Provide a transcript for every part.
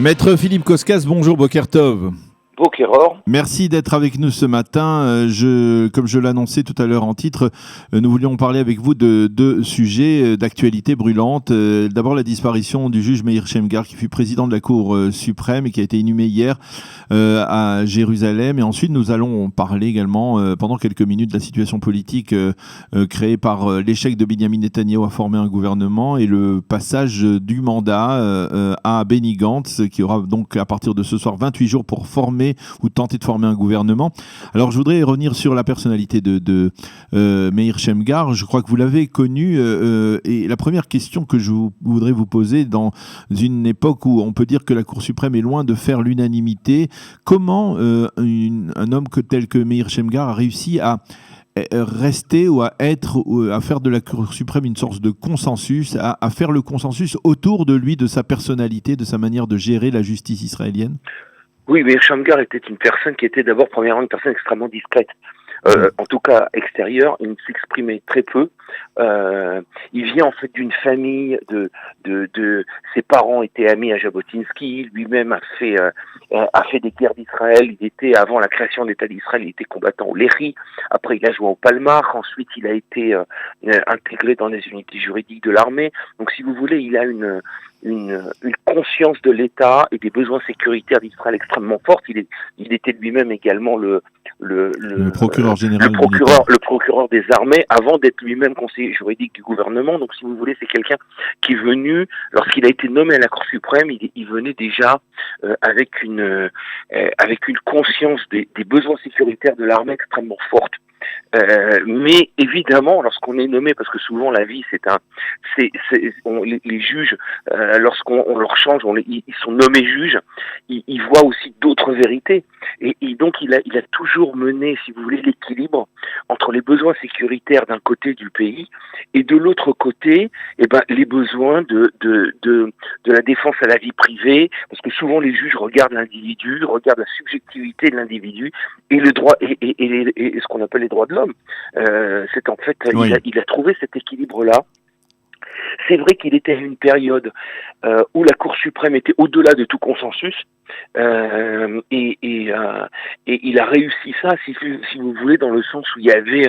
Maître Philippe Koskas, bonjour, Boker Tov. Bokeror. Merci d'être avec nous ce matin. Comme je l'annonçais tout à l'heure en titre, nous voulions parler avec vous de deux sujets d'actualité brûlante. D'abord, la disparition du juge Meir Shamgar, qui fut président de la Cour suprême et qui a été inhumé hier à Jérusalem. Et ensuite, nous allons parler également, pendant quelques minutes, de la situation politique créée par l'échec de Benyamin Netanyahou à former un gouvernement et le passage du mandat à Benny Gantz, qui aura donc à partir de ce soir 28 jours pour former ou tenter de former un gouvernement. Alors je voudrais revenir sur la personnalité de Meir Shamgar. Je crois que vous l'avez connu et la première question que je voudrais vous poser, dans une époque où on peut dire que la Cour suprême est loin de faire l'unanimité, comment un homme tel que Meir Shamgar a réussi à rester ou à faire de la Cour suprême une sorte de consensus, à faire le consensus autour de lui, de sa personnalité, de sa manière de gérer la justice israélienne? Oui, Meir Shamgar était une personne qui était d'abord, premièrement, une personne extrêmement discrète. En tout cas, extérieure, il s'exprimait très peu. Il vient en fait d'une famille ses parents étaient amis à Jabotinsky, lui-même a fait des guerres d'Israël. Il était, avant la création de l'État d'Israël, il était combattant au Lehi. Après, il a joué au Palmach. Ensuite, il a été intégré dans les unités juridiques de l'armée. Donc, si vous voulez, il a une conscience de l'État et des besoins sécuritaires d'Israël extrêmement forte. Il était lui-même également le procureur général, le procureur des armées, avant d'être lui-même conseiller juridique du gouvernement. Donc, si vous voulez, c'est quelqu'un qui est venu, lorsqu'il a été nommé à la Cour suprême, il venait déjà avec une conscience des besoins sécuritaires de l'armée extrêmement forte. Mais évidemment, lorsqu'on est nommé, parce que souvent la vie, les juges, lorsqu'on leur change, ils sont nommés juges, ils voient aussi d'autres vérités, et donc il a toujours mené, si vous voulez, l'équilibre entre les besoins sécuritaires d'un côté du pays et de l'autre côté, les besoins de la défense à la vie privée, parce que souvent les juges regardent l'individu, regardent la subjectivité de l'individu et le droit et ce qu'on appelle les droits de l'homme. C'est en fait, oui. Il a trouvé cet équilibre-là. C'est vrai qu'il était à une période où la Cour suprême était au-delà de tout consensus, et il a réussi ça, si vous voulez, dans le sens où il y avait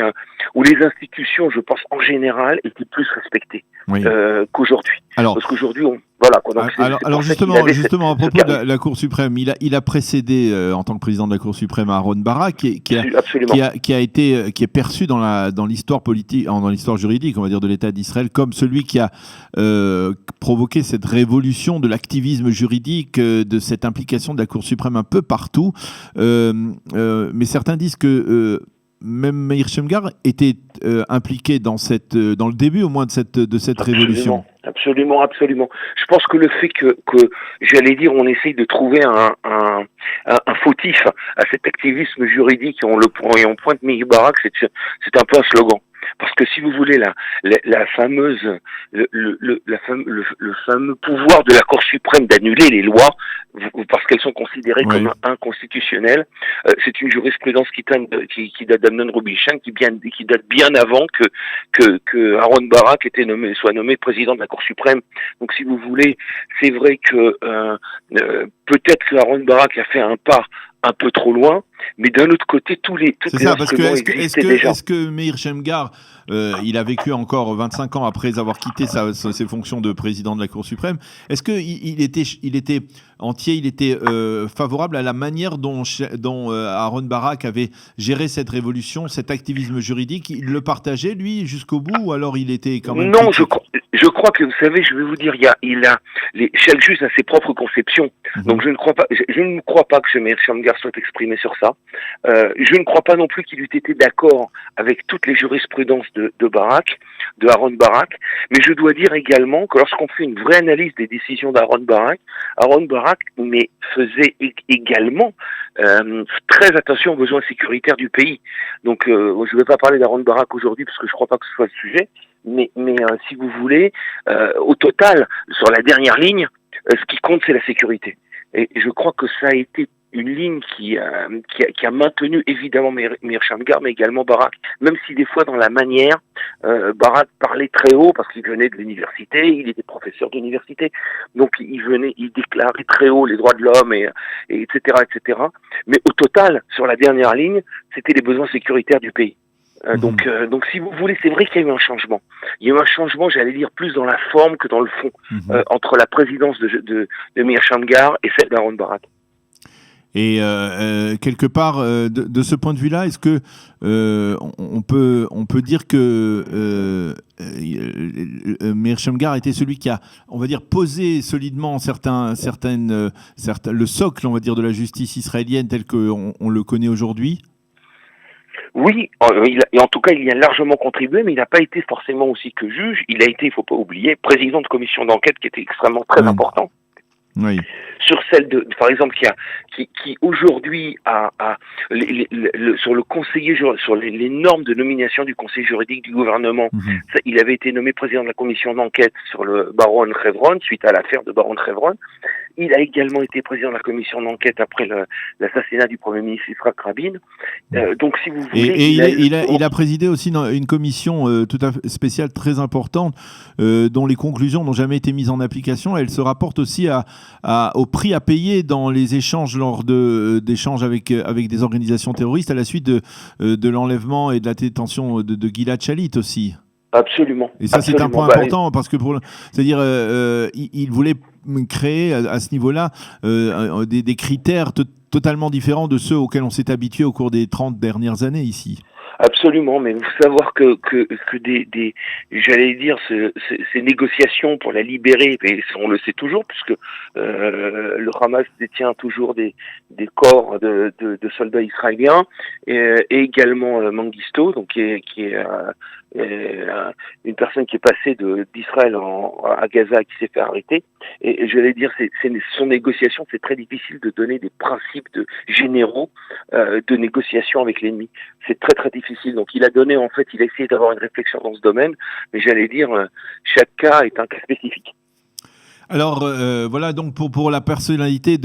où les institutions, je pense en général, étaient plus respectées, oui, qu'aujourd'hui. Parce qu'aujourd'hui, voilà, quoi. Donc alors justement à propos de la Cour suprême, il a précédé en tant que président de la Cour suprême Aaron Barak, qui est perçu dans l'histoire politique, dans l'histoire juridique, on va dire, de l'État d'Israël, comme celui qui a provoqué cette révolution de l'activisme juridique, de cette implication de la Cour suprême un peu partout. Mais certains disent que même Meir Shamgar était impliqué dans le début au moins de cette révolution. Absolument. Je pense que le fait que j'allais dire, on essaye de trouver un fautif à cet activisme juridique et on pointe Meir Barak, c'est un peu un slogan. Parce que si vous voulez le fameux pouvoir de la Cour suprême d'annuler les lois parce qu'elles sont considérées comme inconstitutionnelles, c'est une jurisprudence qui date d'Amnon Rubinstein, qui date bien avant que Aaron Barak soit nommé président de la Cour suprême. Donc si vous voulez, c'est vrai que peut-être que Aaron Barak a fait un pas un peu trop loin, mais d'un autre côté, c'est ça, parce que est-ce que Meir Shamgar, il a vécu encore 25 ans après avoir quitté ses fonctions de président de la Cour suprême, est-ce qu'il était entier, il était favorable à la manière dont Aaron Barak avait géré cette révolution, cet activisme juridique? Il le partageait, lui, jusqu'au bout, ou alors il était quand même... Non, je crois que, vous savez, je vais vous dire, chaque juge a ses propres conceptions. Donc je ne crois pas que Meir Shamgar soit exprimé sur ça. Je ne crois pas non plus qu'il eût été d'accord avec toutes les jurisprudences de Aaron Barak, mais je dois dire également que lorsqu'on fait une vraie analyse des décisions d'Aaron Barak faisait également très attention aux besoins sécuritaires du pays. Donc je ne vais pas parler d'Aaron Barak aujourd'hui parce que je ne crois pas que ce soit le sujet, mais si vous voulez, au total, sur la dernière ligne, ce qui compte, c'est la sécurité. Et je crois que ça a été une ligne qui a maintenu évidemment Meir Shamgar, mais également Barak. Même si des fois dans la manière, Barak parlait très haut parce qu'il venait de l'université, il était professeur d'université, donc il déclarait très haut les droits de l'homme et etc., etc. Mais au total, sur la dernière ligne, c'était les besoins sécuritaires du pays. Donc si vous voulez, c'est vrai qu'il y a eu un changement. Il y a eu un changement, j'allais dire, plus dans la forme que dans le fond, entre la présidence de Meir Shamgar et celle d'Aaron Barak. Et quelque part, de ce point de vue-là, est-ce que on peut dire que Meir Shamgar était celui qui a, on va dire, posé solidement le socle, on va dire, de la justice israélienne tel qu'on le connaît aujourd'hui? Oui, et en tout cas, il y a largement contribué, mais il n'a pas été forcément aussi que juge. Il a été, il ne faut pas oublier, président de commission d'enquête qui était extrêmement très important. Oui. Sur celle par exemple, qui aujourd'hui sur le conseiller, sur les normes de nomination du conseil juridique du gouvernement, il avait été nommé président de la commission d'enquête sur le baron Chevron, suite à l'affaire de baron Chevron. Il a également été président de la commission d'enquête après l'assassinat du Premier ministre Yitzhak Rabin. Donc, si vous voulez... Il a présidé aussi une commission tout à fait spéciale, très importante, dont les conclusions n'ont jamais été mises en application. Elle se rapporte aussi au prix à payer dans les échanges lors d'échanges avec des organisations terroristes à la suite de l'enlèvement et de la détention de Gilad Shalit aussi. Absolument. Et ça, c'est un point important parce que c'est-à-dire, il voulait créer à ce niveau-là des critères totalement différents de ceux auxquels on s'est habitué au cours des 30 dernières années ici. Absolument, mais il faut savoir que j'allais dire, ces négociations pour la libérer, et on le sait toujours, puisque le Hamas détient toujours des corps de soldats israéliens, et également Mengistu, donc qui est une personne qui est passée d'Israël à Gaza, qui s'est fait arrêter. Et j'allais dire, son négociation, c'est très difficile de donner des principes généraux de négociation avec l'ennemi. C'est très très difficile. Donc il a essayé d'avoir une réflexion dans ce domaine, mais j'allais dire, chaque cas est un cas spécifique. Alors voilà donc pour la personnalité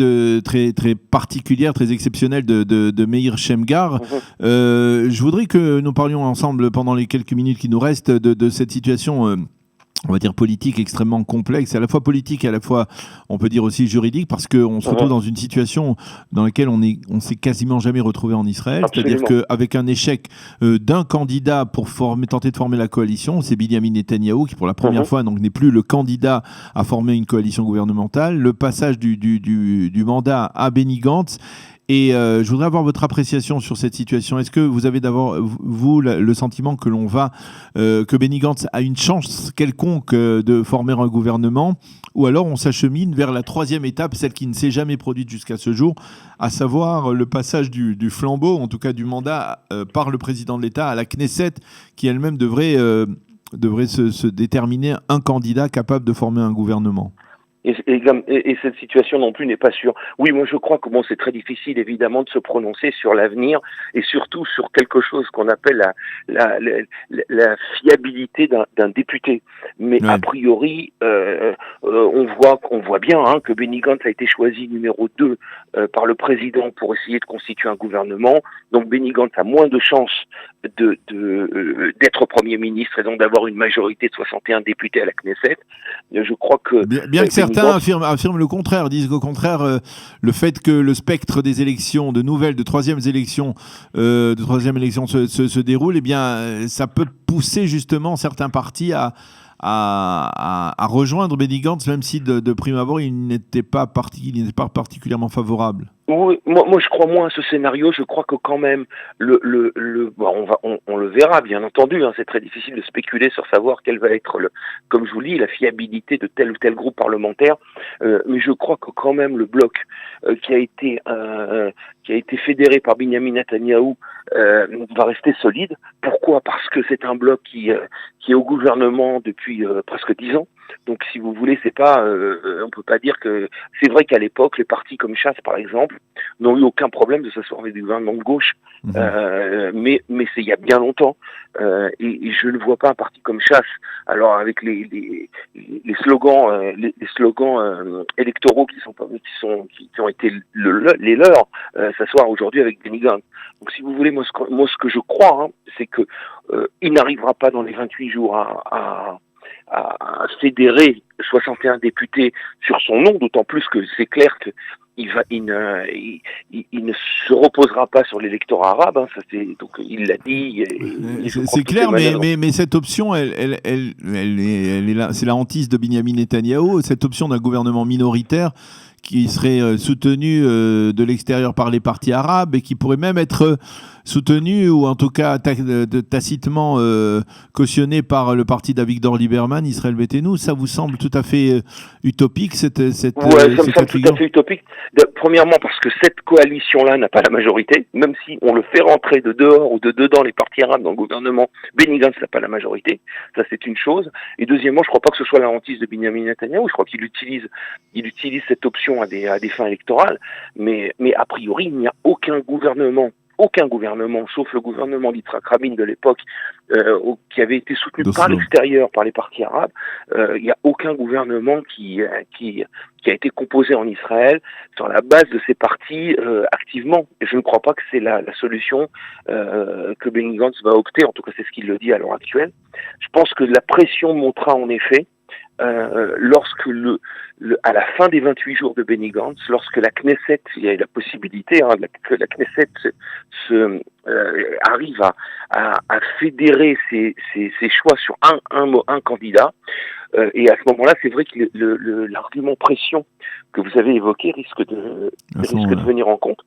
très très particulière, très exceptionnelle de Meir Shamgar, je voudrais que nous parlions ensemble pendant les quelques minutes qui nous restent de cette situation. On va dire politique extrêmement complexe, à la fois politique et à la fois, on peut dire aussi juridique, parce qu'on se retrouve dans une situation dans laquelle on s'est quasiment jamais retrouvé en Israël. Absolument. C'est-à-dire qu'avec un échec d'un candidat pour tenter de former la coalition, c'est Binyamin Netanyahou qui pour la première fois donc n'est plus le candidat à former une coalition gouvernementale, le passage du mandat à Benny Gantz. Et je voudrais avoir votre appréciation sur cette situation. Est-ce que vous avez d'abord, vous, le sentiment que Benny Gantz a une chance quelconque de former un gouvernement, ou alors on s'achemine vers la troisième étape, celle qui ne s'est jamais produite jusqu'à ce jour, à savoir le passage du flambeau, en tout cas du mandat, par le président de l'État à la Knesset, qui elle-même devrait se déterminer un candidat capable de former un gouvernement? Et cette situation non plus n'est pas sûre. Oui, moi je crois que c'est très difficile évidemment de se prononcer sur l'avenir et surtout sur quelque chose qu'on appelle la fiabilité d'un député. Mais a priori, on voit bien que Benny Gantz a été choisi numéro 2 par le président pour essayer de constituer un gouvernement. Donc Benny Gantz a moins de chances d'être Premier ministre et donc d'avoir une majorité de 61 députés à la Knesset. Je crois que... Bien que certains affirment le contraire, disent qu'au contraire, le fait que le spectre des élections, de troisième élection se déroule, eh bien, ça peut pousser justement certains partis à rejoindre Benny Gantz, même si de prime abord, il n'était pas particulièrement favorable. Oui, moi je crois moins à ce scénario. Je crois que quand même on le verra bien entendu. C'est très difficile de spéculer sur savoir quelle va être comme je vous dis, la fiabilité de tel ou tel groupe parlementaire. Mais je crois que quand même le bloc qui a été fédéré par Binyamin Netanyahou va rester solide. Pourquoi ? Parce que c'est un bloc qui est au gouvernement depuis presque 10 ans. Donc, si vous voulez, c'est pas, on peut pas dire que. C'est vrai qu'à l'époque, les partis comme Chasse, par exemple, n'ont eu aucun problème de s'asseoir avec des gouvernements de gauche. Mais c'est il y a bien longtemps. Et je ne vois pas un parti comme Chasse. Alors, avec les slogans, les slogans électoraux qui ont été les leurs, s'asseoir aujourd'hui avec Benny Gantz. Donc, si vous voulez, moi, ce que je crois, c'est que il n'arrivera pas dans les 28 jours à fédérer 61 députés sur son nom, d'autant plus que c'est clair que il ne se reposera pas sur l'électorat arabe. Donc il l'a dit. C'est clair, mais cette option, elle est là. C'est la hantise de Binyamin Netanyahou. Cette option d'un gouvernement minoritaire qui serait soutenu de l'extérieur par les partis arabes et qui pourrait même être soutenu ou en tout cas tacitement cautionné par le parti d'Avigdor Lieberman, Israël Beitenou. Ça vous semble tout à fait utopique ça me semble tout à fait utopique. Premièrement parce que cette coalition-là n'a pas la majorité, même si on le fait rentrer de dehors ou de dedans les partis arabes dans le gouvernement, Benny Gantz n'a pas la majorité. Ça, c'est une chose. Et deuxièmement, je crois pas que ce soit la hantise de Binyamin Netanyahou. Je crois qu'il utilise cette option à des fins électorales. Mais a priori, il n'y a aucun gouvernement, sauf le gouvernement d'Yitzhak Rabin de l'époque, qui avait été soutenu par l'extérieur, par les partis arabes. Il n'y a aucun gouvernement qui a été composé en Israël sur la base de ces partis activement. Et je ne crois pas que c'est la solution que Benny Gantz va opter. En tout cas, c'est ce qu'il le dit à l'heure actuelle. Je pense que la pression montera en effet lorsque à la fin des 28 jours de Benny Gantz, lorsque la Knesset, il y a la possibilité que la Knesset arrive à fédérer ses choix sur un candidat, et à ce moment-là, c'est vrai que l'argument pression que vous avez évoqué risque de venir en compte.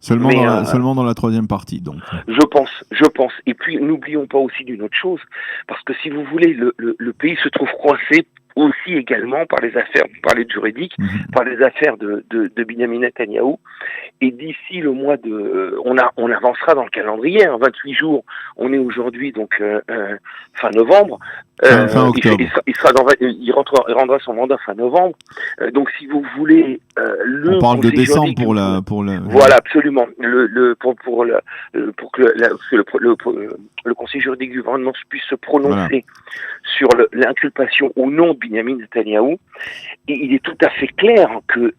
Seulement dans la troisième partie, donc. Je pense. Et puis, n'oublions pas aussi d'une autre chose, parce que si vous voulez, le pays se trouve coincé aussi également par les affaires, vous parlez de juridique, par les affaires de Binyamin Netanyahou. Et d'ici le mois on avancera dans le calendrier, 28 jours. On est aujourd'hui donc fin novembre. Fin octobre. Il rendra son mandat fin novembre. Donc si vous voulez, on parle de décembre pour la. Voilà, absolument. Pour que le Conseil juridique du gouvernement puisse se prononcer sur l'inculpation ou non de Binyamin Netanyahou. Et il est tout à fait clair que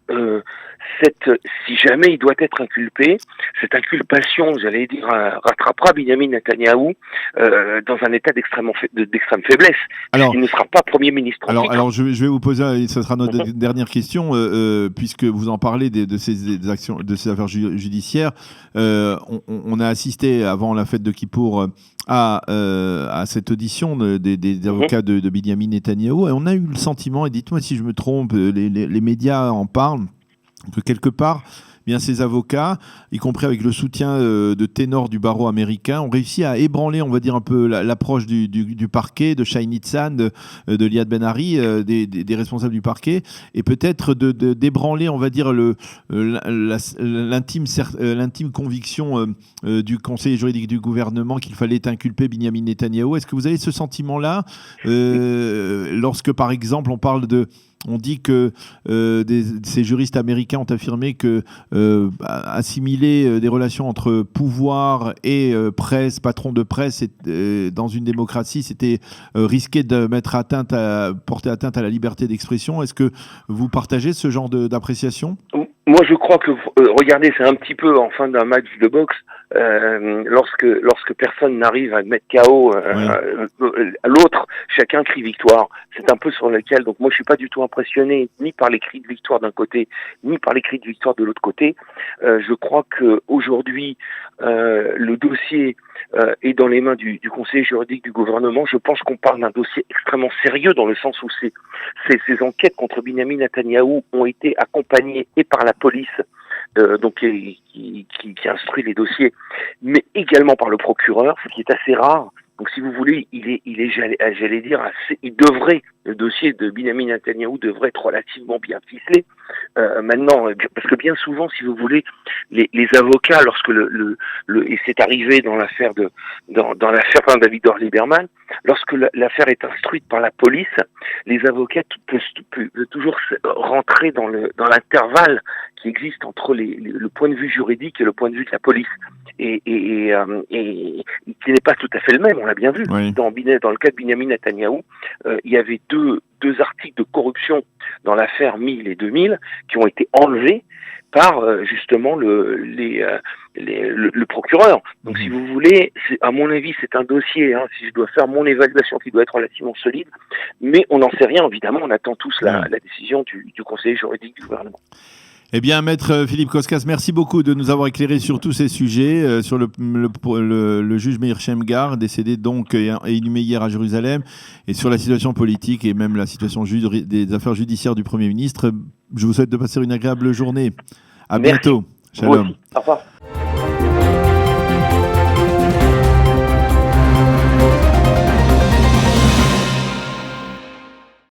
si jamais il doit être inculpé, cette inculpation, j'allais dire, rattrapera Binyamin Netanyahou dans un état d'extrême faiblesse. Alors, il ne sera pas Premier ministre. Alors, je vais vous poser, ce sera notre dernière question, puisque vous en parlez de ces affaires judiciaires. On a assisté avant la fête de Kippour à cette audition des avocats de Binyamin Netanyahou, et on a eu le sentiment, et dites-moi si je me trompe, les médias en parlent, que quelque part, bien ces avocats, y compris avec le soutien de ténors du barreau américain, ont réussi à ébranler, on va dire, un peu l'approche du parquet, de Shai Nitzan, de Liad Ben-Ari, des responsables du parquet, et peut-être d'ébranler, on va dire, l'intime conviction du conseil juridique du gouvernement qu'il fallait inculper Binyamin Netanyahou. Est-ce que vous avez ce sentiment-là lorsque, par exemple, on dit que ces juristes américains ont affirmé que assimiler des relations entre pouvoir et presse, patron de presse, dans une démocratie, c'était risquer de porter atteinte à la liberté d'expression. Est-ce que vous partagez ce genre d'appréciation ? Moi, je crois que, regardez, c'est un petit peu en fin d'un match de boxe, lorsque personne n'arrive à mettre KO l'autre, chacun crie victoire. C'est un peu sur lequel, donc moi je suis pas du tout impressionné ni par les cris de victoire d'un côté, ni par les cris de victoire de l'autre côté. Je crois que aujourd'hui le dossier est dans les mains du conseil juridique du gouvernement. Je pense qu'on parle d'un dossier extrêmement sérieux dans le sens où ces enquêtes contre Binyamin Netanyahou ont été accompagnées et par la police, donc qui instruit les dossiers, mais également par le procureur, ce qui est assez rare Donc, si vous voulez, j'allais dire, le dossier de Binyamin Netanyahou devrait être relativement bien ficelé. Maintenant, parce que bien souvent, si vous voulez, les avocats, lorsque et c'est arrivé dans l'affaire dans l'affaire David Lieberman, lorsque l'affaire est instruite par la police, les avocats peuvent toujours rentrer dans l'intervalle qui existe entre le point de vue juridique et le point de vue de la police. Et qui n'est pas tout à fait le même, on l'a bien vu. Oui. Dans le cas de Binyamin Netanyahou, il y avait deux articles de corruption dans l'affaire 1000 et 2000 qui ont été enlevés par justement le procureur. Donc si vous voulez, à mon avis, c'est un dossier, si je dois faire mon évaluation, qui doit être relativement solide, mais on n'en sait rien, évidemment, on attend tous la décision du conseiller juridique du gouvernement. Eh bien, Maître Philippe Koskas, merci beaucoup de nous avoir éclairé sur tous ces sujets, sur le juge Meir Shamgar, décédé donc et inhumé hier à Jérusalem, et sur la situation politique et même la situation des affaires judiciaires du Premier ministre. Je vous souhaite de passer une agréable journée. À bientôt. Shalom. Au revoir.